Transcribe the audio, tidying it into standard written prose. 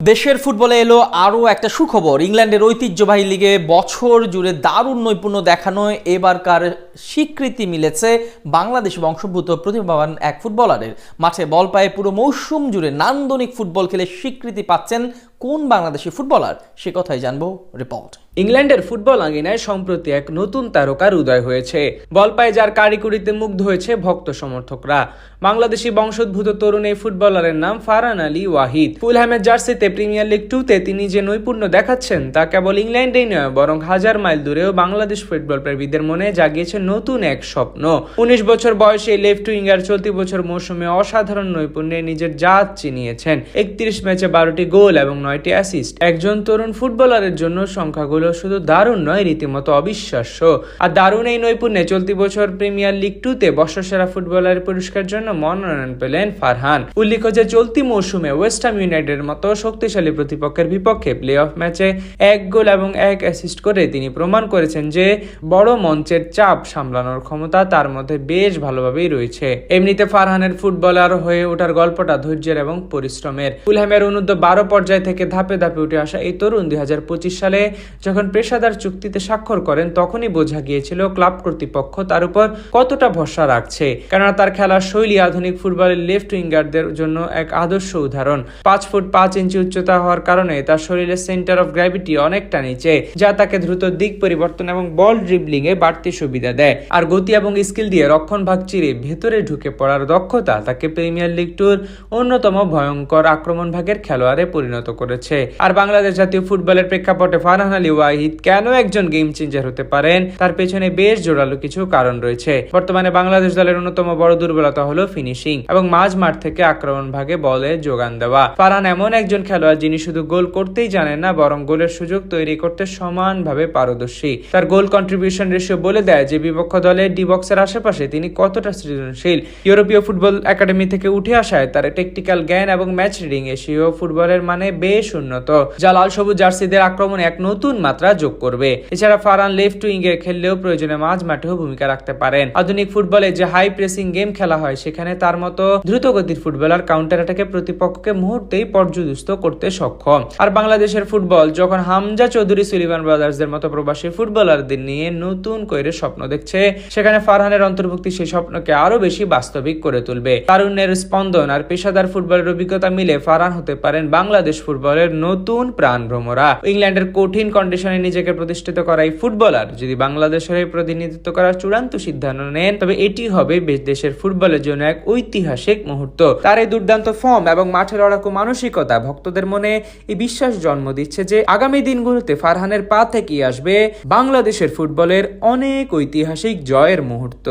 দেশের ফুটবলে এলো আরও একটা সুখবর। ইংল্যান্ডের ঐতিহ্যবাহী লিগে বছর জুড়ে দারুণ নৈপুণ্য দেখানোয় এবারকার স্বীকৃতি মিলেছে বাংলাদেশ বংশোদ্ভূত প্রতিভাবান এক ফুটবলারের। মাঠে বল পায়ে পুরো মৌসুম জুড়ে নান্দনিক ফুটবল খেলে স্বীকৃতি পাচ্ছেন কোন বাংলাদেশি ফুটবলার, সে কথাই জানবো রিপোর্ট। ইংল্যান্ডের ফুটবল আঙ্গিনায় সম্প্রতি এক নতুন তারকার উদয় হয়েছে। বল পায়ে যার কারিগরিতে মুগ্ধ হয়েছে ভক্ত সমর্থকরা। বাংলাদেশি বংশোদ্ভূত তরুণ এই ফুটবলারের নাম ফারহান আলী ওয়াহিদ। ফুলহ্যামের জার্সিতে প্রিমিয়ার লিগ 2-তে তিনি যে নৈপুণ্য দেখাচ্ছেন তা কেবল ইংল্যান্ডেই নয়, বরং হাজার মাইল দূরেও বাংলাদেশ ফুটবল প্রেমীদের মনে জাগিয়েছে নতুন এক স্বপ্ন। 19 বছর বয়সে লেফট উইঙ্গার চলতি বছর মৌসুমে অসাধারণ নৈপুণ্যে নিজের জাত চিনিয়েছেন। 31 ম্যাচে 12টি গোল এবং 9টি অ্যাসিস্ট। একজন তরুণ ফুটবলারের জন্য সংখ্যাগুলো শুধু দারুণ নয়, রীতিমতো অবিশ্বাস্য। আর দারুণ এই নৈপুণ্যে চলতি বছর প্রিমিয়ার লিগ 2-তে বর্ষসেরা ফুটবলারের পুরস্কার জন্য মনোনয়ন পেলেন ফারহান। উল্লেখ্য যে চলতি মৌসুমে ওয়েস্ট হাম ইউনাইটেডের মতো শক্তিশালী প্রতিপক্ষের বিপক্ষে প্লে অফ ম্যাচে 1 গোল এবং 1 অ্যাসিস্ট করে তিনি প্রমাণ করেছেন যে বড় মঞ্চের চাপ সামলানোর ক্ষমতা তার মধ্যে বেশ ভালোভাবেই রয়েছে। এমনিতে ফারহানের ফুটবলার হয়ে ওঠার গল্পটা ধৈর্যের এবং পরিশ্রমের। ফুলহ্যামের অনূর্ধ্ব 12 পর্যায় থেকে ধাপে ধাপে উঠে আসা এই তরুণ 2025 সালে যখন পেশাদার চুক্তিতে স্বাক্ষর করেন, তখনই বোঝা গিয়েছিল ক্লাব কর্তৃপক্ষ তার উপর কতটা ভরসা রাখছে। কেননা তার খেলার শৈলী আধুনিক ফুটবলের লেফট উইঙ্গারদের জন্য এক আদর্শ উদাহরণ। 5 ফুট 5 ইঞ্চি উচ্চতা হওয়ার কারণে তার শরীরের সেন্টার অফ গ্র্যাভিটি অনেকটা নিচে, যা তাকে দ্রুত দিক পরিবর্তন এবং বল ড্রিবলিং এ বাড়তি সুবিধা দেয়। আর গতি এবং স্কিল দিয়ে রক্ষণ ভাগ চিরে ভেতরে ঢুকে পড়ার দক্ষতা তাকে প্রিমিয়ার লিগ 2-র অন্যতম ভয়ঙ্কর আক্রমণ ভাগের খেলোয়াড়ে পরিণত করেছে। আর বাংলাদেশ জাতীয় ফুটবলের প্রেক্ষাপটে ফারহান আলী ওয়াহিদ কেন একজন গেম চেঞ্জার হতে পারেন, তার পেছনে বেশ জোরালো কিছু কারণ রয়েছে। বর্তমানে বাংলাদেশ দলের অন্যতম বড় দুর্বলতা হলো ফিনিশিং এবং মাঝ মাঠ থেকে আক্রমণ ভাগে বলে যোগান দেওয়া। ফারহান এমন একজন খেলোয়াড় যিনি শুধু গোল করতেই জানেন না, বরং গোলের সুযোগ তৈরি করতে সমানভাবে পারদর্শী। তার গোল কন্ট্রিবিউশন রেশিও বলে দেয় যে বিপক্ষ দলের ডি বক্সের আশেপাশে তিনি কতটা সৃজনশীল। ইউরোপীয় ফুটবল একাডেমি থেকে উঠে আসায় তার টেকটিক্যাল জ্ঞান এবং ম্যাচ রিডিং এশীয় ফুটবলের মানে বেশ উন্নত, যা লাল সবুজ জার্সিদের আক্রমণে এক নতুন মাত্রা যোগ করবে। এছাড়া ফারহান লেফট উইঙ্গে খেললেও প্রয়োজনে মাঝ মাঠেও ভূমিকা রাখতে পারেন। আধুনিক ফুটবলে যে হাই প্রেসিং গেম খেলা হয়, সেখানে তার মতো দ্রুতগতির ফুটবলার কাউন্টার অ্যাটাকে প্রতিপক্ষকে মুহূর্তেই পর্যুদস্ত করতে সক্ষম। আর বাংলাদেশের ফুটবল যখন হামজা চৌধুরী, সুলিভান ব্রাদার্সদের মতো প্রবাসী ফুটবলারদের নিয়ে নতুন করে স্বপ্ন দেখছে, সেখানে ফারহানের অন্তর্ভুক্তি সেই স্বপ্নকে আরো বেশি বাস্তবিক করে তুলবে। তারুণ্যের স্পন্দন আর পেশাদার ফুটবলের অভিজ্ঞতা মিলে ফারহান হতে পারেন বাংলাদেশ ফুটবলের নতুন প্রাণ ভ্রমরা। ইংল্যান্ডের কঠিন কন্ডিশনে নিজেকে প্রতিষ্ঠিত করা এই ফুটবলার যদি বাংলাদেশের প্রতিনিধিত্ব করার চূড়ান্ত সিদ্ধান্ত নেন, তবে এটি হবে দেশের ফুটবলের জন্য এক ঐতিহাসিক মুহূর্ত। তার এই দুর্দান্ত ফর্ম এবং মাঠে লড়াকু মানসিকতা ভক্তদের মনে এই বিশ্বাস জন্ম দিচ্ছে যে আগামী দিনগুলোতে ফারহানের পা থেকেই আসবে বাংলাদেশের ফুটবলের অনেক ঐতিহাসিক জয়ের মুহূর্ত।